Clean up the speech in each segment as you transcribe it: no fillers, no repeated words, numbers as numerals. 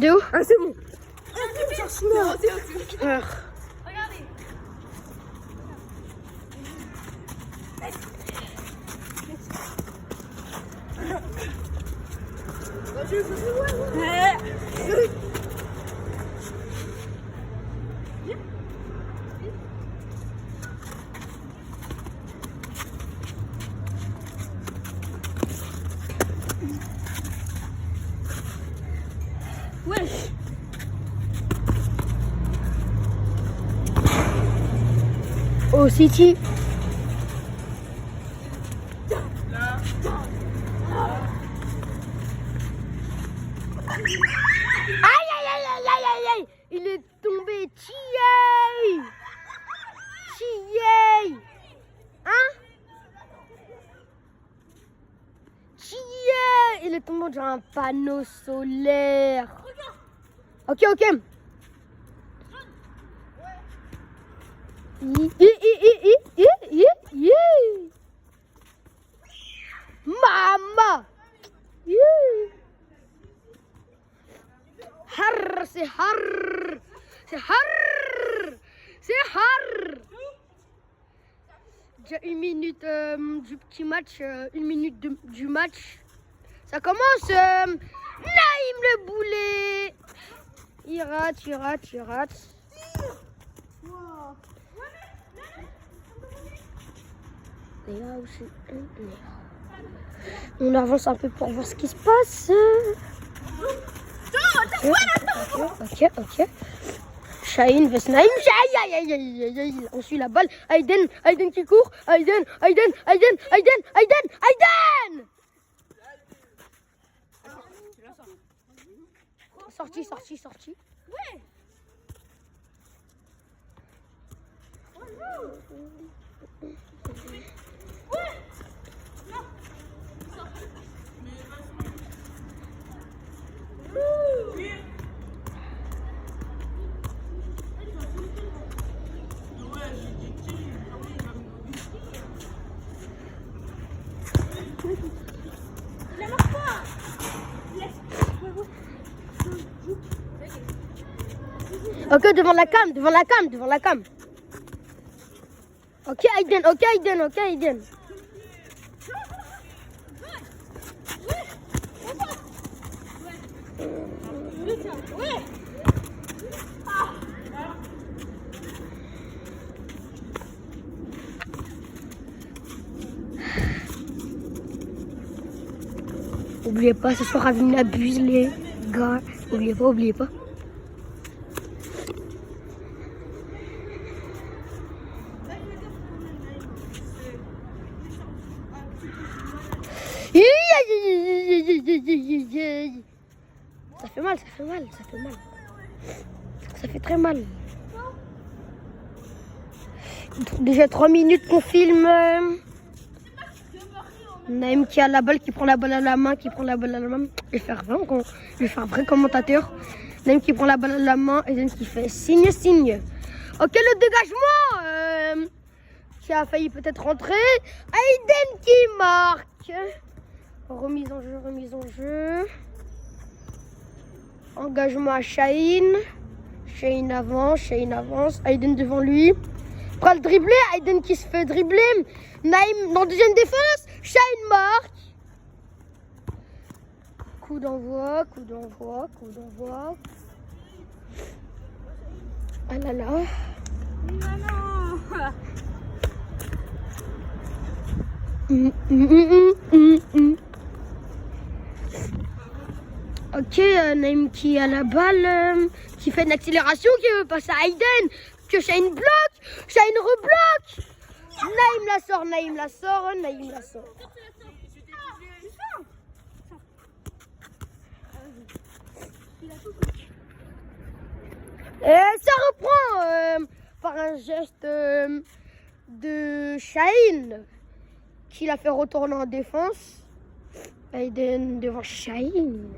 De où? Ah, c'est bon. C'est bon. Regardez. Wesh. Au City. Aïe aïe aïe aïe aïe aïe aïe. Il est tombé. Chiey. Chiey. Hein? Chiey. Il est tombé dans un panneau solaire. Ok, ok. Mama. Har, c'est har. C'est har. C'est har. Déjà 1 minute du petit match, 1 minute du match. Ça commence. Naïm le boulet. Il rate, il rate, il rate. Et là aussi. On avance un peu pour voir ce qui se passe. Ok, ok. Shaheen vs Naïm. Aïe, aïe, aïe, aïe, aïe. On suit la balle. Aiden, Aiden qui court. Aiden. Sorti. Ouais. Ok, devant la cam. Ok, Aiden. Oubliez pas, ce soir, Avine abuse les gars. Oubliez pas. Ça fait mal. Ça fait très mal. Déjà 3 minutes qu'on filme. Naïm qui a la balle, qui prend la balle à la main, Je vais faire vrai commentateur. Naïm qui prend la balle à la main, Aiden qui fait signe. Ok, le dégagement qui a failli peut-être rentrer. Aiden qui marque. Remise en jeu. Engagement à Shaheen. Shaheen avance. Aiden devant lui. Prend le dribbler. Aiden qui se fait dribbler. Naïm dans deuxième défense. Shaheen marque. Coup d'envoi. Ah là là. Ok, Naïm qui a la balle, qui fait une accélération, qui veut passer à Aiden, que Shaheen bloque, Shaheen rebloque. Naïm la sort. Et ça reprend par un geste de Shaheen qui l'a fait retourner en défense. Aiden devant Shaheen.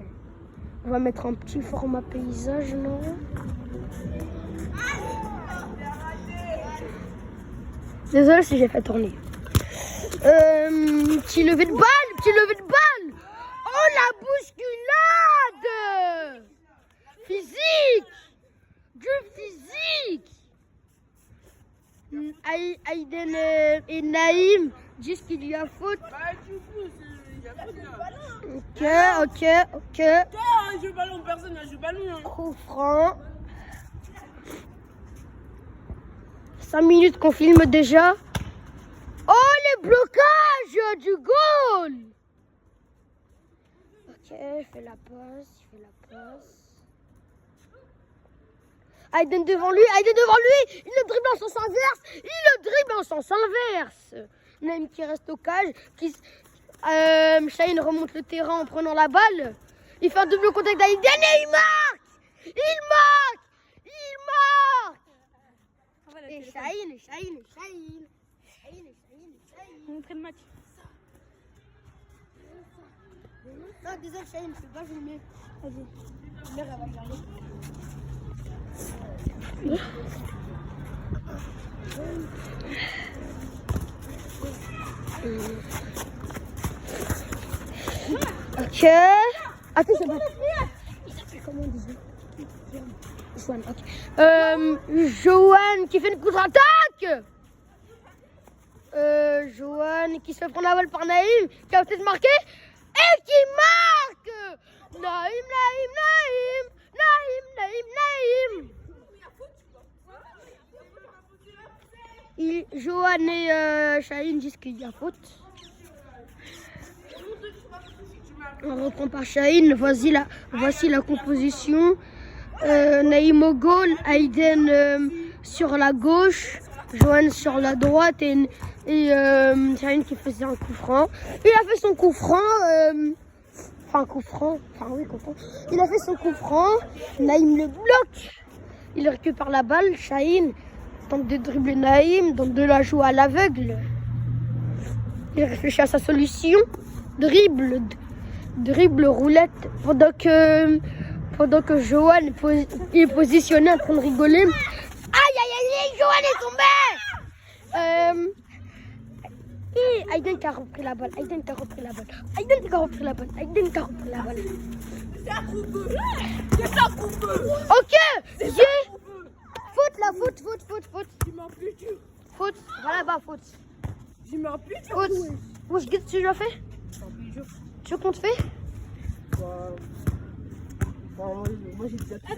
On va mettre un petit format paysage, non? Désolé si j'ai fait tourner. Petit levé de balle. Oh, la bousculade! Physique. Du physique. Aïden et Naïm disent qu'il y a faute. Bah, du coup, il y a faute là. Ok. Toi, un jeu ballon, personne n'a joué ballon. Hein. Coup franc. 5 minutes qu'on filme déjà. Oh, les blocages du goal. Ok, il fait la passe. Aïden devant lui. Il le dribble en sens inverse. Naïm qui reste au cage. Shaheen remonte le terrain en prenant la balle. Il fait un double contact d'Aïden et il marque. Et Shaheen. Montrer le match. Non, désolé, Shaheen, je peux pas filmer. Vas-y. Mère, elle va regarder. Ok. Attends, c'est bon. Il s'appelle comment déjà? Joanne, ok. Joanne qui fait une contre-attaque. Joanne qui se fait prendre la balle par Naïm, qui a peut-être marqué et qui marque. Naïm. Joanne et Shaheen disent qu'il y a faute. On reprend par Shaheen. Voici la composition. Naïm au goal, Aïden sur la gauche, Joanne sur la droite et Shaheen qui faisait un coup franc. Il a fait son coup franc. Il a fait son coup franc. Naïm le bloque. Il récupère la balle. Shaheen tente de dribbler Naïm, tente de la jouer à l'aveugle. Il réfléchit à sa solution. Dribble roulette pendant que Joanne est positionnée en train de rigoler. Aïe, Joanne est tombée. Et Aïden qui a repris la balle. C'est un coupeux. Ok. Faute. J'ai ma piqûre. Faute. Voilà, bah, faute. J'ai ma piqûre. Faute. Qu'est-ce que tu l'as fait? Tu veux qu'on te fait? Moi j'ai déjà tout.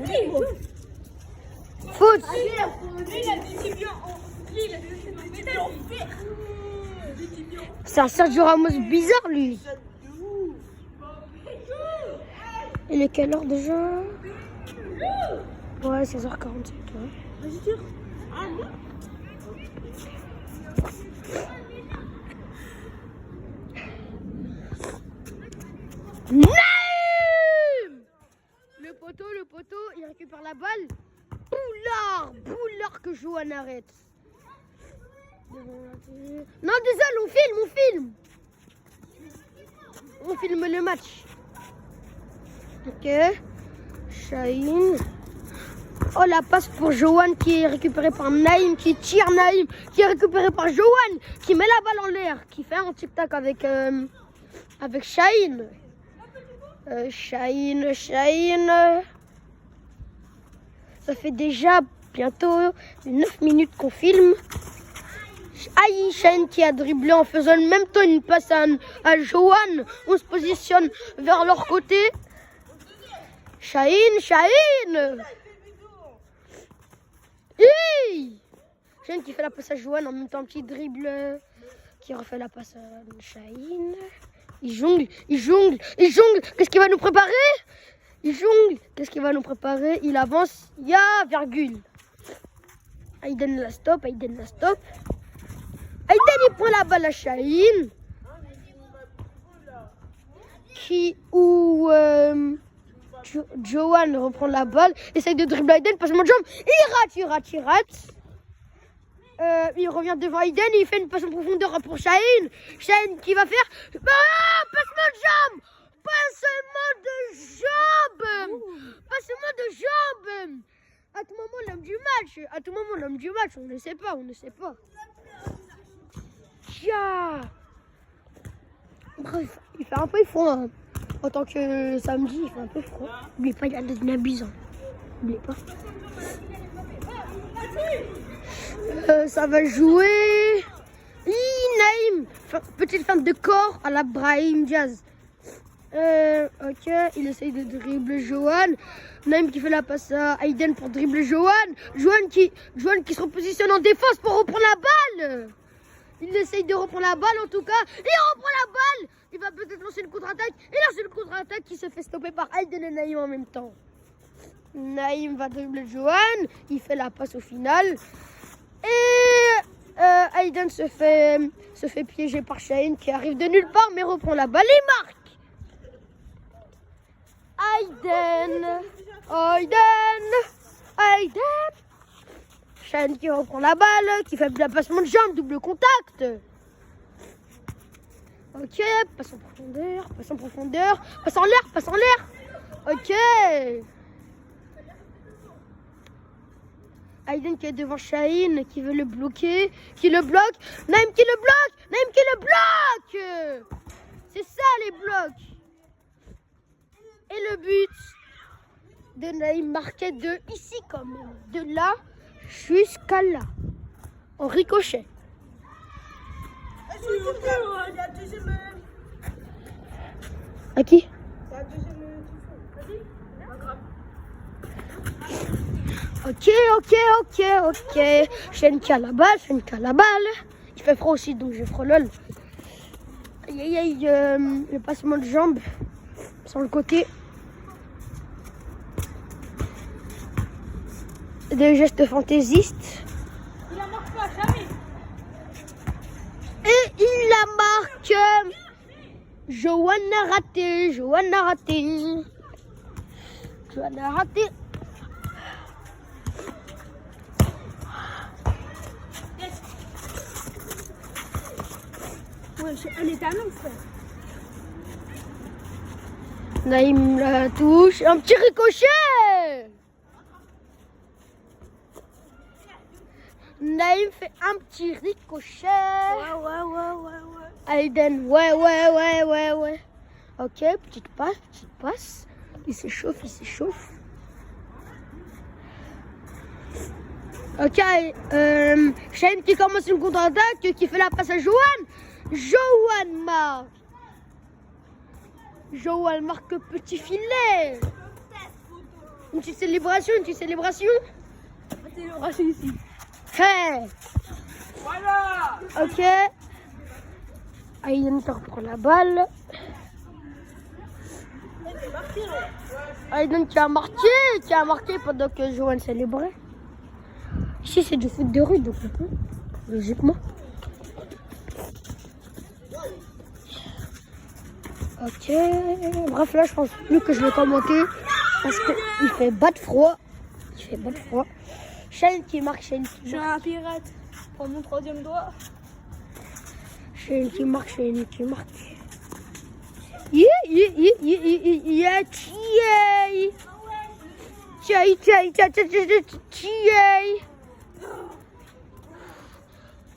Faute. Il a des tibions en fer. C'est un Sergio Ramos bizarre, lui. Il est quelle heure déjà? Ouais, 16h47. Ouais. Vas-y, tire. Ah non. Naïm! Le poteau, il récupère la balle. Boulard que Joanne arrête. Non, désolé, on filme. On filme le match. Ok. Shaheen. Oh, la passe pour Joanne qui est récupérée par Naïm, qui tire Naïm, qui est récupérée par Joanne, qui met la balle en l'air, qui fait un tic-tac avec Shaheen. Shaheen. Ça fait déjà bientôt 9 minutes qu'on filme. Aïe, Shaheen qui a dribblé en faisant en même temps une passe à Joanne. On se positionne vers leur côté. Shaheen. Hey, Shaheen qui fait la passe à Joanne en même temps, un petit dribble qui refait la passe à Shaheen. Il jongle. Qu'est-ce qu'il va nous préparer? Il avance. Il y a virgule. Aïden la stop. Aïden il prend la balle à Shaheen. Joanne reprend la balle, essaye de dribbler Aïden, passement de jambe, il rate. Il revient devant Aïden, il fait une passe en profondeur pour Shaheen. Shaheen qui va faire passement de jambe. À tout moment l'homme du match, on ne sait pas. Tcha. Bref, il fait un peu froid. En tant que samedi, il fait un peu froid. N'oubliez pas, il y a des abusants. N'oubliez pas. Ça va jouer. Naïm. Petite feinte de corps à la Brahim Diaz. Ok, il essaye de dribbler Johan. Naïm qui fait la passe à Aiden pour dribbler Johan. Johan qui se repositionne en défense pour reprendre la balle. Il essaye de reprendre la balle en tout cas. Il reprend la balle. Il va peut-être lancer une contre-attaque. Il lance une contre-attaque qui se fait stopper par Aiden et Naïm en même temps. Naïm va dribbler Johan. Il fait la passe au final. Et Aiden se fait piéger par Shaheen qui arrive de nulle part mais reprend la balle et marque. Aiden. Shaheen qui reprend la balle, qui fait un passement de jambe, double contact. Ok, passe en profondeur, passe en l'air. Ok. Aiden qui est devant Shaheen, qui veut le bloquer, qui le bloque. Naïm qui le bloque. C'est ça les blocs. Et le but de Naïm marqué de ici quand même. De là jusqu'à là. En ricochet. À qui? Ok. Shaheen qui a la balle. Il fait froid aussi, donc je frôle. Aïe, le passement de jambes sur le côté. Des gestes fantaisistes. Il la marque pas, jamais. Et il la marque. Johan a raté. Ouais, elle est à nous, frère. Naïm la touche. Un petit ricochet. Naïm fait un petit ricochet. Ouais. Aiden, ouais. Ok, petite passe. Il s'échauffe. Ok, Shaheen qui commence une contre-attaque, qui fait la passe à Johan. Johan marque petit filet. Une petite célébration. Célébration ici. Hey. Voilà. Ok. Aiden reprend la balle. Aiden qui a marqué pendant que Johan célébrait. Ici c'est du foot de rue donc on peut, logiquement. Ok. Bref là je pense plus que je vais commenter parce qu'il fait bas de froid. Shaheen qui marque. Je suis un pirate. Prends mon troisième doigt. Shaheen qui marque.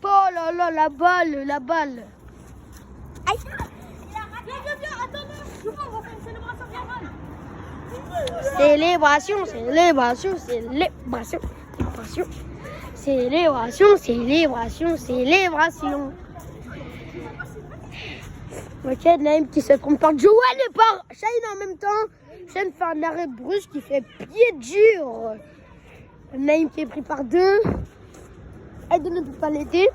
Oh là là, la balle. Aïe. Viens, attends. On va faire une célébration générale. Célébration. Ok, Naïm qui se trompe par Johan et par Shaheen en même temps. Shaheen fait un arrêt brusque qui fait pied dur. Naïm qui est pris par deux. Aiden ne peut pas l'aider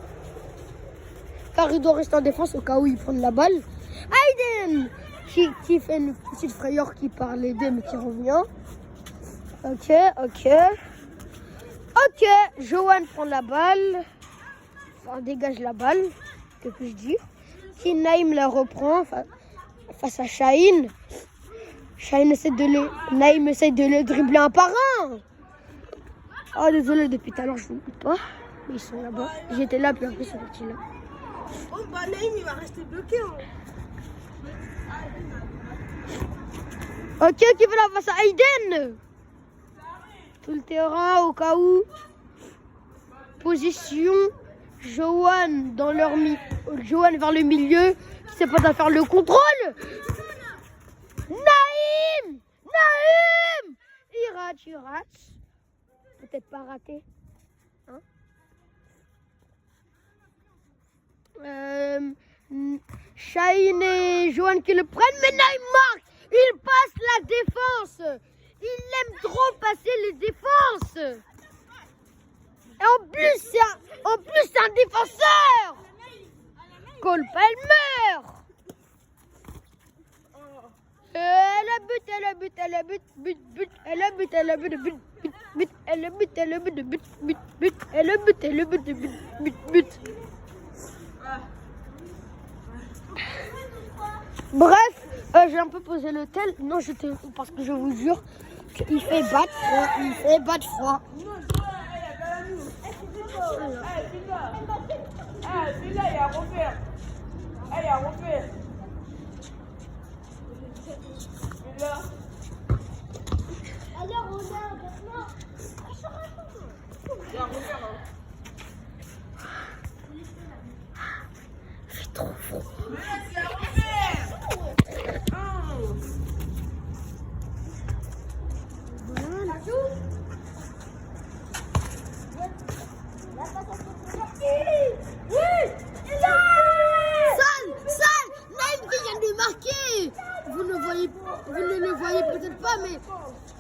car il doit rester en défense au cas où il prend la balle. Aiden qui fait une petite frayeur qui part l'aider mais qui revient. Ok. Johan prend la balle. Enfin, dégage la balle, que puis-je dire. Naïm la reprend face à Shaheen. Naïm essaie de le dribbler un par un. Oh désolé, depuis tout à l'heure je ne vous pas. Mais ils sont là-bas. J'étais là puis après ils sont partis là. Oh bah Naïm il va rester bloqué. Ok, qui fait la face à Aiden. Tout le terrain au cas où. Position. Johan vers le milieu. Qui sait pas faire le contrôle. Naïm. il rate. Peut-être pas raté. Hein? Shaheen et Johan qui le prennent, mais Naïm marque. Il passe la défense. Il aime trop passer les défenses. Et en plus, c'est un défenseur. Cole Palmer. Elle a but. Bref, j'ai un peu posé le tel. Non, parce que je vous jure qu'il fait battre froid. C'est trop froid. Vous ne le voyez peut-être pas, mais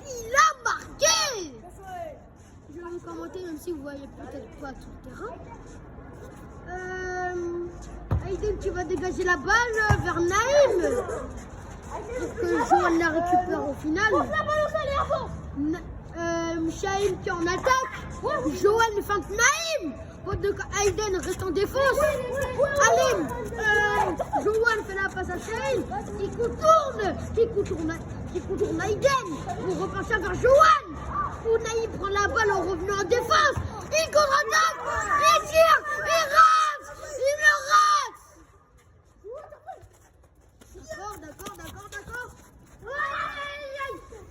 il a marqué. Je vais vous commenter, même si vous ne voyez peut-être pas tout le terrain. Aïden qui va dégager la balle vers Naïm. Pour que Johan la récupère au final. Shaheen qui est en attaque. Johan feinte Naïm. Aïden reste en défense. Allez, Johan fait la passe à Shaheen qui contourne Aïden pour repasser vers Johan. Où Naïm prend la balle en revenant en défense. Il contre-attaque, il tire, il le rate. D'accord.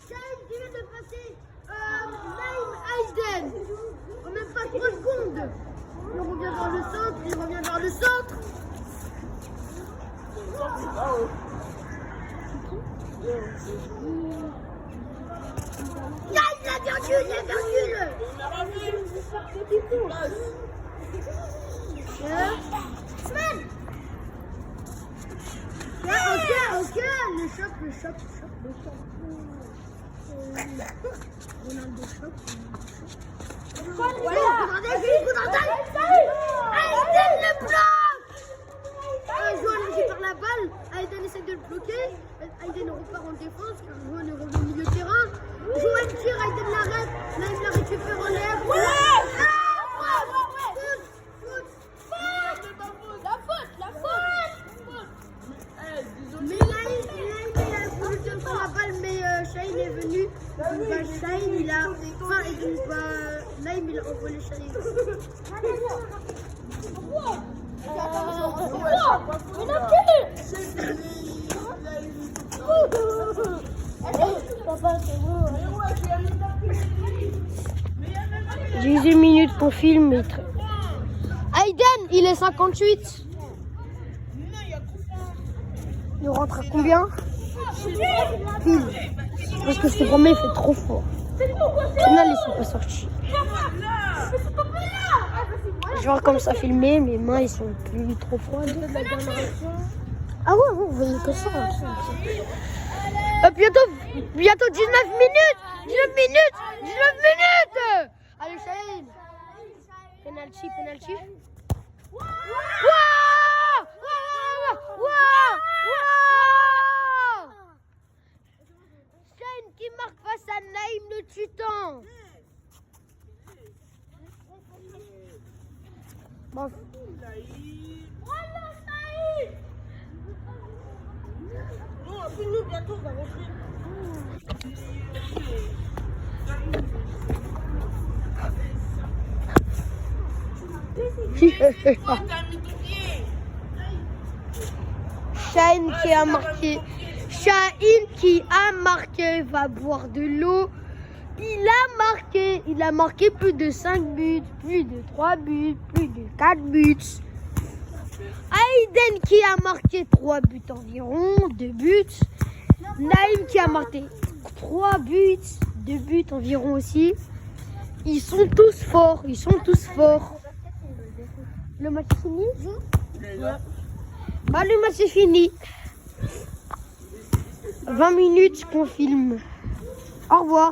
Shaheen qui vient de passer Naïm Aïden. En même pas 3 secondes. Il revient vers le centre. Là, il a perdu. Ok, le choc. Ronaldo choc. Aïden le bloque. Johan récupère la balle. Aïden essaie de le bloquer. Aïden repart en défense car Johan est revenu au milieu de terrain. Johan tire, Aïden l'arrête. Naïm la récupère en l'air. Mais Naïm a voulu tenir la balle, mais Shaheen est venu. Shaheen Naïm il a envolé Shaheen. J'ai 18 minutes qu'on filme. Aïden, il est 58. Il rentre à combien? Pile. Parce que ce premier il fait trop fort. Au final, ils sont pas sortis. Je vois comme ça filmer, mes mains ils sont plus trop froides. Ah ouais, vous voyez que ça. Bientôt 19 minutes. Allez, Shaheen. Penalty. Shaheen qui marque face à Naïm le Titan. Bon. Nous, bientôt, on va rentrer. Shaheen qui a marqué va boire de l'eau. Il a marqué plus de 5 buts, plus de 3 buts, plus de 4 buts. Aïden qui a marqué 3 buts environ, 2 buts. Naïm qui a marqué 3 buts, 2 buts environ aussi. Ils sont tous forts, ils sont tous forts. Le match est fini? Bah, le match est fini. 20 minutes qu'on filme. Au revoir.